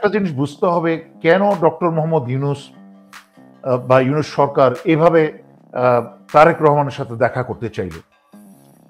একটা জিনিস বুঝতে হবে, কেন ডক্টর মোহাম্মদ ইউনূস বা ইউনূস সরকার এভাবে তারেক রহমানের সাথে দেখা করতে চাইল।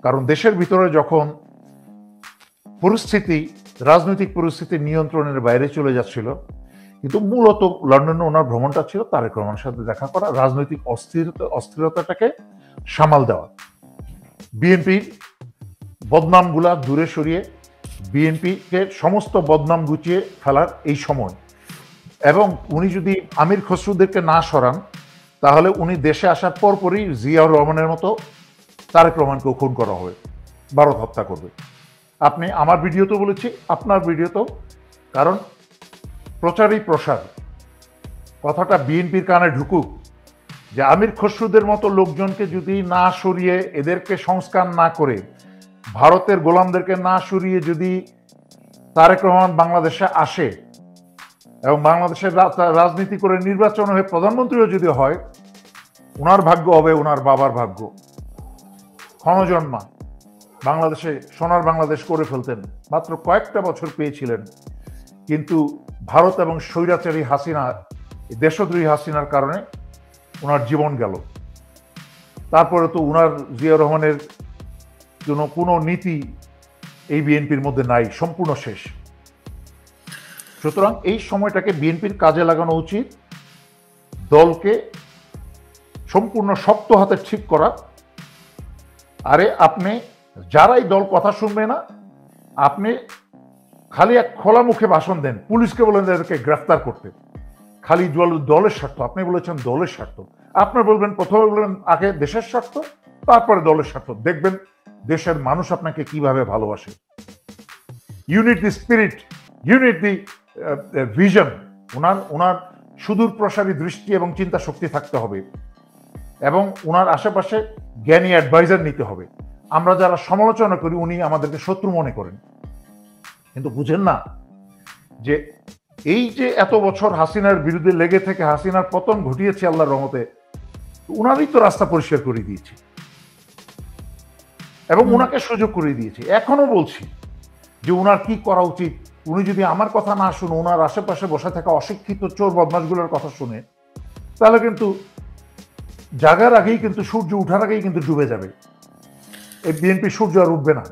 কারণ দেশের ভিতরে যখন পরিস্থিতি, রাজনৈতিক পরিস্থিতি নিয়ন্ত্রণের বাইরে চলে যাচ্ছিল, কিন্তু মূলত লন্ডনে ওনার ভ্রমণটা ছিল তারেক রহমানের সাথে দেখা করা, রাজনৈতিক অস্থিরতাটাকে সামাল দেওয়া, বিএনপির বদনামগুলা দূরে সরিয়ে বিএনপিকে সমস্ত বদনাম গুছিয়ে ফেলার এই সময়। এবং উনি যদি আমির খসরুদেরকে না সরান, তাহলে উনি দেশে আসার পরপরই জিয়াউর রহমানের মতো তারেক রহমানকেও খুন করা হবে, ভারত হত্যা করবে। আপনি আমার ভিডিওতেও বলেছি, আপনার ভিডিওতেও, কারণ প্রচারই প্রসার, কথাটা বিএনপির কানে ঢুকুক যে আমির খসরুদের মতো লোকজনকে যদি না সরিয়ে, এদেরকে সংস্কার না করে, ভারতের গোলামদেরকে না সরিয়ে যদি তারেক রহমান বাংলাদেশে আসে এবং বাংলাদেশের রাজনীতি করে নির্বাচন হয়ে প্রধানমন্ত্রীও যদি হয়, ওনার ভাগ্য হবে ওনার বাবার ভাগ্য। ক্ষণজন্মা বাংলাদেশে সোনার বাংলাদেশ করে ফেলতেন, মাত্র কয়েকটা বছর পেয়েছিলেন, কিন্তু ভারত এবং স্বৈরাচারী হাসিনা, দেশদ্রোহী হাসিনার কারণে ওনার জীবন গেল। তারপরে তো ওনার জিয়াউর রহমানের জন্য কোনো নীতি এই বিএনপির মধ্যে নাই, সম্পূর্ণ শেষ। সুতরাং এই সময়টাকে বিএনপির কাজে লাগানো উচিত, দলকে সম্পূর্ণ শক্ত হাতে ঠিক করা। আরে আপনি যারাই দল কথা শুনবে না, আপনি খালি এক খোলা মুখে ভাষণ দেন, পুলিশকে বলেন এদেরকে গ্রেফতার করতে, খালি দলের স্বার্থ। আপনি বলেছেন দলের স্বার্থ, আপনার বলবেন, প্রথমে বলবেন আগে দেশের স্বার্থ, তারপরে দলের স্বার্থ। দেখবেন দেশের মানুষ আপনাকে কিভাবে ভালোবাসে। Unit the spirit, unit the vision. ওনার সুদূর প্রসারী দৃষ্টি এবং চিন্তা শক্তি থাকতে হবে, এবং ওনার আশেপাশে জ্ঞানী অ্যাডভাইজার নিতে হবে। আমরা যারা সমালোচনা করি, উনি আমাদেরকে শত্রু মনে করেন, কিন্তু বুঝেন না যে এই যে এত বছর হাসিনার বিরুদ্ধে লেগে থেকে হাসিনার পতন ঘটিয়েছে আল্লাহর রহমতে, উনারই তো রাস্তা পরিষ্কার করে দিয়েছে এবং উনাকে সুযোগ করে দিয়েছে। এখনো বলছি যে উনার কি করা উচিত। উনি যদি আমার কথা না শুনে, ওনার আশেপাশে বসে থাকা অশিক্ষিত চোর বদমাশগুলোর কথা শুনে, তাহলে কিন্তু জাগার আগেই, কিন্তু সূর্য উঠার আগেই কিন্তু ডুবে যাবে। এই বিএনপি সূর্য আর উঠবে না।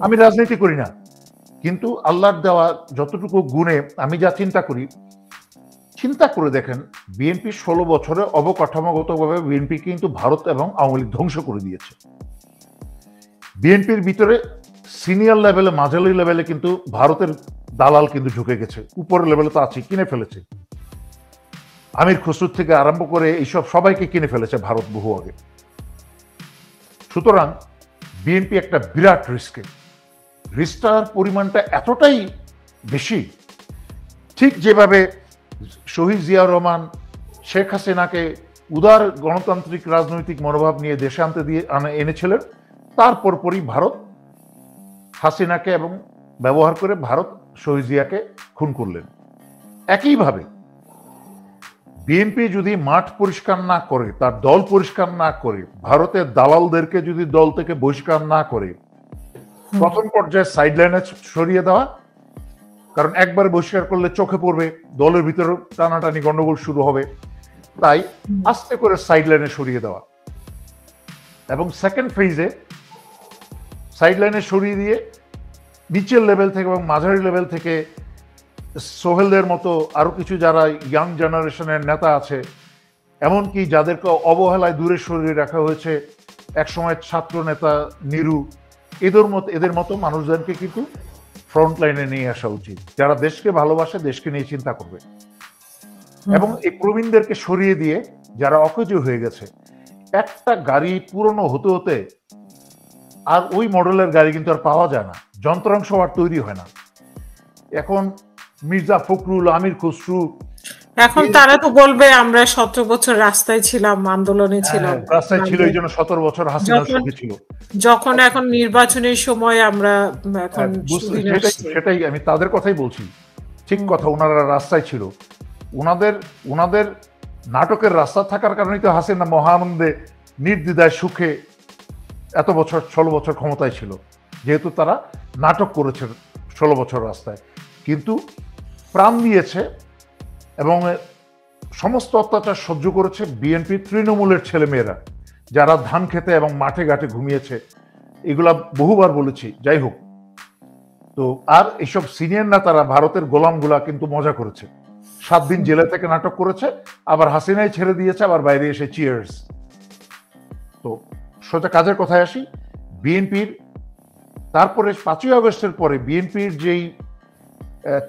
আমি রাজনীতি করি না, কিন্তু আল্লাহর দেওয়া যতটুকু গুণে আমি যা চিন্তা করি, চিন্তা করে দেখেন, বিএনপি 16 বছরে অবকাঠামোগতভাবে বিএনপি কিন্তু ভারত এবং আওয়ামী লীগ ধ্বংস করে দিয়েছে। বিএনপির ভিতরে সিনিয়র লেভেলে, মাঝারি লেভেলে কিন্তু ভারতের দালাল কিন্তু ঢুকে গেছে, উপরের লেভেলে তো আছে, কিনে ফেলেছে। আমির খসরু থেকে আরম্ভ করে এইসব সবাইকে কিনে ফেলেছে ভারত বহু আগে। সুতরাং বিএনপি একটা বিরাট রিস্কটার পরিমাণটা এতটাই বেশি। ঠিক যেভাবে শহীদ জিয়াউর রহমান শেখ হাসিনাকে উদার গণতান্ত্রিক রাজনৈতিক মনোভাব নিয়ে দেশে এনেছিলেন, তারপর পরই ভারত হাসিনাকে এবং ব্যবহার করে ভারত শহীদ জিয়াকে খুন করলেন। একইভাবে বিএনপি যদি মাঠ পরিষ্কার না করে, তার দল পরিষ্কার না করে, ভারতের দালালদেরকে যদি দল থেকে বহিষ্কার না করে, প্রথম পর্যায়ে সাইডলাইনে সরিয়ে দেওয়া, কারণ একবার বহিষ্কার করলে চোখে পড়বে, দলের ভিতরে টানাটানি গন্ডগোল শুরু হবে, তাই আস্তে করে সাইডলাইনে সরিয়ে দেওয়া। এবং সেকেন্ড ফেজে সাইডলাইনে সরিয়ে দিয়ে নিচের লেভেল থেকে এবং মাঝারি লেভেল থেকে সোহেলদের মতো আরো কিছু যারা ইয়াং জেনারেশনের নেতা আছে, এমনকি যাদেরকে অবহেলায় দূরে সরিয়ে রাখা হয়েছে, একসময় ছাত্র নেতা নিরু, এদের মতো মানুষজনকে কিন্তু ফ্রন্ট লাইনে নিয়ে আসা উচিত, যারা দেশকে ভালোবাসে, দেশকে নিয়ে চিন্তা করবে। এবং এই প্রবীণদেরকে সরিয়ে দিয়ে যারা অকেজো হয়ে গেছে, একটা গাড়ি পুরনো হতে হতে আর ওই মডেলের গাড়ি কিন্তু আর পাওয়া যায় না, যন্ত্রাংশ আর তৈরি হয় না। এখন মির্জা ফখরুল, আমির খসরু, এখন তারা তো বলবে আমরা 17 বছর রাস্তায় ছিলাম, আন্দোলনে ছিলাম, রাস্তায় ছিল, এই জন্য 17 বছর হাসিনার সঙ্গে ছিল। যখন এখন নির্বাচনের সময় আমরা এখন সেটাই আমি তাদের কথাই বলছি, ঠিক কথা। ওনারা রাস্তায় ছিল, ওনাদের নাটকের রাস্তা থাকার কারণেই তো হাসিনা মহানন্দে নির্দ্বিধায় সুখে এত বছর 16 বছর ক্ষমতায় ছিল, যেহেতু তারা নাটক করেছে 16 বছর রাস্তায়। কিন্তু প্রাণ দিয়েছে এবং সমস্ত অত্যাচার সহ্য করেছে বিএনপি তৃণমূলের ছেলেমেয়েরা, যারা ধান খেতে এবং মাঠে ঘাটে ঘুমিয়েছে। এগুলা বহুবার বলেছি। যাই হোক, তো আর এইসব সিনিয়র নেতারা ভারতের গোলামগুলা কিন্তু মজা করেছে। 7 দিন জেলে থেকে নাটক করেছে, আবার হাসিনাই ছেড়ে দিয়েছে, আবার বাইরে এসে চিয়ার্স। তো সোজা কাজের কথায় আসি। বিএনপির তারপরে 5ই আগস্টের পরে বিএনপির যেই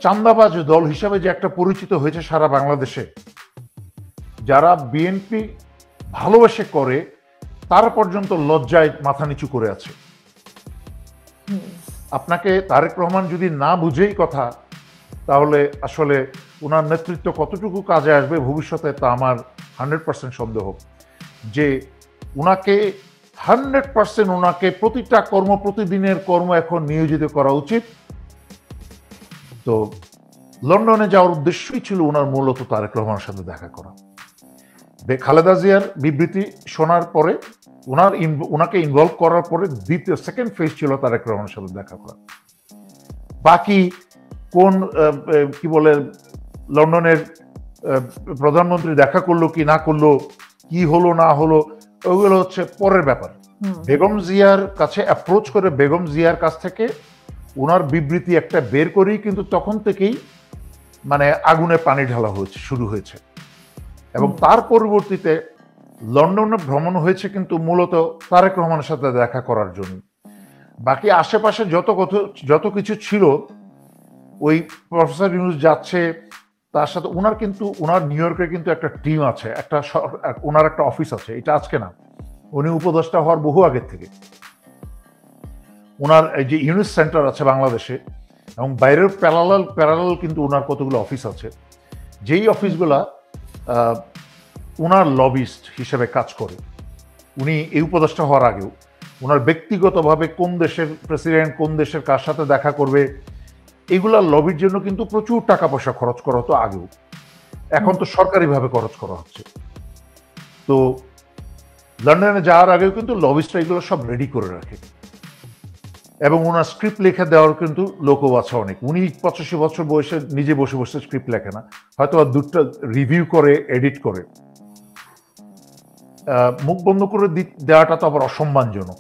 চান্দাবাজ দল হিসাবে যে একটা পরিচিত হয়েছে সারা বাংলাদেশে, যারা বিএনপি ভালোবেসে করে তারা পর্যন্ত লজ্জায় মাথা নিচু করে আছে। আপনাকে তারেক রহমান যদি না বুঝেই কথা, তাহলে আসলে ওনার নেতৃত্ব কতটুকু কাজে আসবে ভবিষ্যতে তা আমার 100% সন্দেহ। যে ওনাকে 100% ওনাকে প্রতিটা প্রতিদিনের কর্ম এখন নিয়োজিত করা উচিত। তো লন্ডনে যাওয়ার উদ্দেশ্যই ছিল ওনার মূলত তারেক রহমানের সাথে দেখা করা। খালেদা জিয়ার বিবৃতি শোনার পরে ওনাকে ইনভলভ করার পরে সেকেন্ড ফেজ ছিল তারেক রহমানের সাথে দেখা করা। বাকি কোন কি বলে লন্ডনের প্রধানমন্ত্রী দেখা করলো কি না করলো, কি হলো না হলো, ওগুলো হচ্ছে পরের ব্যাপার। বেগম জিয়ার কাছে অ্যাপ্রোচ করে বেগম জিয়ার কাছ থেকে ওনার বিবৃতি একটা বের করেই কিন্তু তখন থেকেই মানে আগুনে পানি ঢালা শুরু হয়েছে। এবং তার পরবর্তীতে লন্ডনে ভ্রমণ হয়েছে কিন্তু মূলত তারেক রহমানের সাথে দেখা করার জন্য। বাকি আশেপাশে যত কিছু ছিল, ওই প্রফেসর ইউনূস যাচ্ছে, তার সাথে ওনার নিউ ইয়র্কে কিন্তু একটা টিম আছে, ওনার একটা অফিস আছে। এটা আজকে না, উনি উপদেষ্টা হওয়ার বহু আগের থেকে ওনার এই যে ইউনিস সেন্টার আছে বাংলাদেশে, এবং বাইরের প্যারালাল কিন্তু ওনার কতগুলো অফিস আছে, যেই অফিসগুলা ওনার লবিস্ট হিসেবে কাজ করে। উনি এই উপদেষ্টা হওয়ার আগেও ওনার ব্যক্তিগতভাবে কোন দেশের প্রেসিডেন্ট কোন দেশের কার সাথে দেখা করবে, এগুলা লবির জন্য কিন্তু প্রচুর টাকা পয়সা খরচ করা হতো আগেও। এখন তো সরকারিভাবে খরচ করা হচ্ছে। তো লন্ডনে যাওয়ার আগেও কিন্তু লবিস্টরা এগুলো সব রেডি করে রাখে, এবং ওনার স্ক্রিপ্ট লিখে দেওয়ার কিন্তু লোকও আছে অনেক। উনি 85 বছর বয়সে নিজে বসে বসে স্ক্রিপ্ট লেখে না, হয়তো দুটো রিভিউ করে, এডিট করে। মুখ বন্ধ করে দেওয়াটা তো আবার অসম্মানজনক।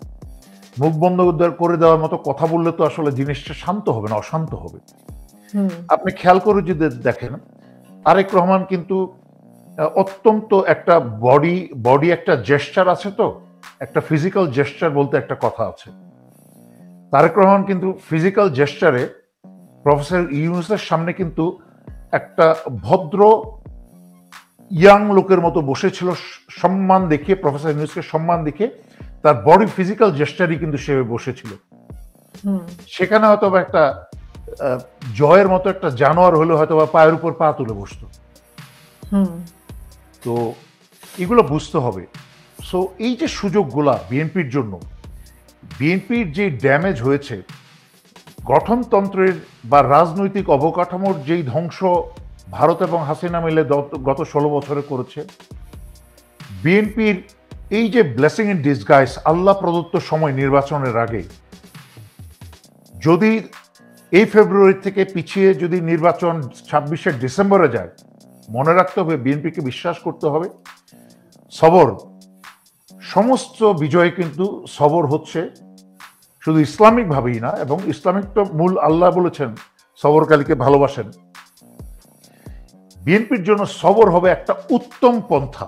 মুখ বন্ধ করে দেওয়ার মতো কথা বললে তো আসলে জিনিসটা শান্ত হবে না, অশান্ত হবে। আপনি খেয়াল করে যদি দেখেন, তারেক রহমান কিন্তু অত্যন্ত একটা বডি একটা জেস্টার আছে, তো একটা ফিজিক্যাল জেস্টার বলতে একটা কথা আছে। তারেক রহমান কিন্তু ফিজিক্যাল জেস্টারে প্রফেসর ইউনূসের সামনে কিন্তু একটা ভদ্র ইয়াং লোকের মতো বসেছিল, সম্মান দেখিয়ে, প্রফেসর ইউনূসকে সম্মান দেখিয়ে তার বডি ফিজিক্যাল জেস্টারই কিন্তু সে বসেছিল। সেখানে হয়তো একটা জয়ের মতো একটা জানোয়ার হলে হয়তো বা পায়ের উপর পা তুলে বসত। তো এগুলো বুঝতে হবে। সো এই যে সুযোগগুলা বিএনপির জন্য, বিএনপির যে ড্যামেজ হয়েছে, গঠনতন্ত্রের বা রাজনৈতিক অবকাঠামোর যেই ধ্বংস ভারত এবং হাসিনা মিলে গত 16 বছরে করেছে, বিএনপির এই যে ব্লেসিং ইন ডিসগাইজ, আল্লাহ প্রদত্ত সময় নির্বাচনের আগে, যদি এই ফেব্রুয়ারি থেকে পিছিয়ে যদি নির্বাচন 26শে ডিসেম্বরে যায়, মনে রাখতে হবে বিএনপিকে বিশ্বাস করতে হবে সবর। সমস্ত বিজয় কিন্তু সবর হচ্ছে শুধু ইসলামিক ভাবেই না, এবং ইসলামিক তো মূল আল্লাহ বলেছেন সবরকারীকে ভালোবাসেন। বিএনপির জন্য সবর হবে একটা উত্তম পন্থা,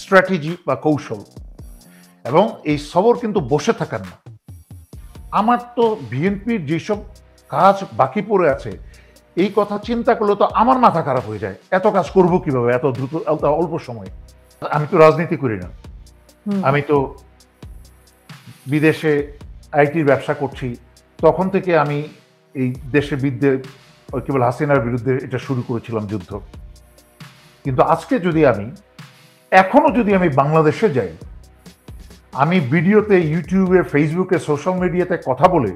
স্ট্র্যাটেজি বা কৌশল, এবং এই সবর কিন্তু বসে থাকার না। আমার তো বিএনপির যেসব কাজ বাকি পড়ে আছে, এই কথা চিন্তা করলে তো আমার মাথা খারাপ হয়ে যায়। এত কাজ করবো কিভাবে এত দ্রুত, অল্প সময়ে? আমি তো রাজনীতি করি না, আমি তো বিদেশে আইটির ব্যবসা করছি। তখন থেকে আমি এই দেশের বিরুদ্ধে, কেবল হাসিনার বিরুদ্ধে এটা শুরু করেছিলাম যুদ্ধ। কিন্তু আজকে এখনো যদি আমি বাংলাদেশে যাই, আমি ভিডিওতে, ইউটিউবে, ফেসবুকে, সোশ্যাল মিডিয়াতে কথা বলে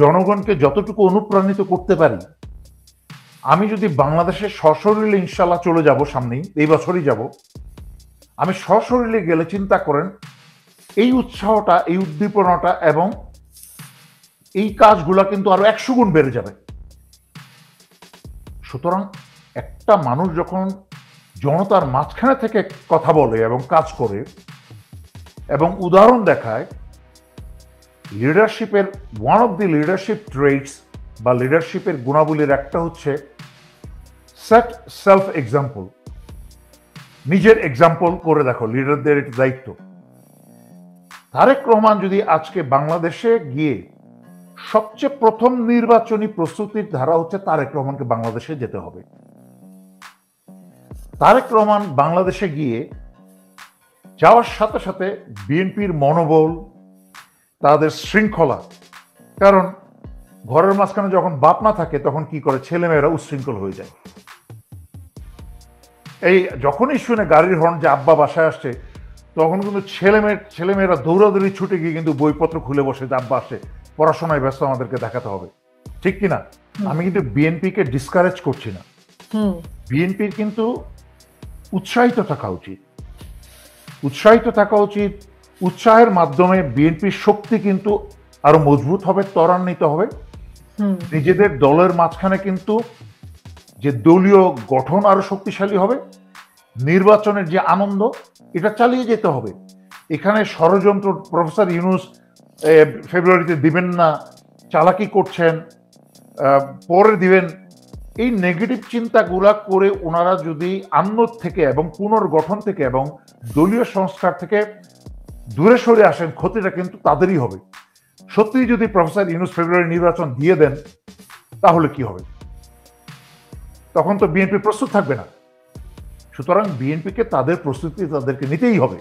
জনগণকে যতটুকু অনুপ্রাণিত করতে পারি, আমি যদি বাংলাদেশে সশরীরে ইনশাল্লাহ চলে যাব, সামনেই এই বছরই যাব, আমি সশরীরে গেলে চিন্তা করেন এই উৎসাহটা, এই উদ্দীপনাটা এবং এই কাজগুলো কিন্তু আরো 100 গুণ বেড়ে যাবে। সুতরাং একটা মানুষ যখন জনতার মাঝখানে থেকে কথা বলে এবং কাজ করে এবং উদাহরণ দেখায়, লিডারশিপের one of the leadership traits বা লিডারশিপের গুণাবলীর একটা হচ্ছে সেট সেলফ এক্সাম্পল। নিজের এক্সাম্পল করে দেখো, লিডারদের এটা দায়িত্ব। তারেক রহমান যদি আজকে বাংলাদেশে গিয়ে, সবচেয়ে প্রথম নির্বাচনী প্রস্তুতির ধারা হচ্ছে তারেক রহমানকে বাংলাদেশে যেতে হবে। তারেক রহমান বাংলাদেশে গিয়ে যাওয়ার সাথে সাথে বিএনপির মনোবল, তাদের শৃঙ্খলা, কারণ ঘরের মাঝখানে যখন বাপ না থাকে তখন কি করে, ছেলেমেয়েরা উচ্ছৃঙ্খল হয়ে যায়। এই যখনই শুনে গাড়ির হর্ন যে আব্বা বাসায় আসছে, তখন কিন্তু ছেলেমেয়েরা দৌড়াদৌড়ি ছুটে গিয়ে কিন্তু বইপত্র খুলে বসে যে আব্বা আসে, পড়াশোনায় ব্যস্ত, আমাদেরকে দেখাতে হবে। ঠিক কিনা? আমি কিন্তু বিএনপিকে ডিসকারেজ করছি না, বিএনপির কিন্তু উৎসাহিত থাকা উচিত, উৎসাহিত থাকা উচিত। উৎসাহের মাধ্যমে বিএনপির শক্তি কিন্তু আরো মজবুত হবে, ত্বরান্বিত হবে। নিজেদের দলের মাঝখানে কিন্তু যে দলীয় গঠন আরো শক্তিশালী হবে, নির্বাচনের যে আনন্দ, এটা চালিয়ে যেতে হবে। এখানে ষড়যন্ত্র প্রফেসর ইউনূস ফেব্রুয়ারিতে দিবেন না, চালাকি করছেন, পরে দিবেন, এই নেগেটিভ চিন্তাগুলা করে ওনারা যদি আন্নত থেকে এবং পুনর্গঠন থেকে এবং দলীয় সংস্কার থেকে দূরে সরে আসেন, ক্ষতিটা কিন্তু তাদেরই হবে। সত্যি যদি প্রফেসর ইউনূস ফেব্রুয়ারি নির্বাচন দিয়ে দেন, তাহলে কি হবে? তখন তো বিএনপি প্রস্তুত থাকবে না। সুতরাং বিএনপিকে তাদের প্রস্তুতি তাদেরকে নিতেই হবে।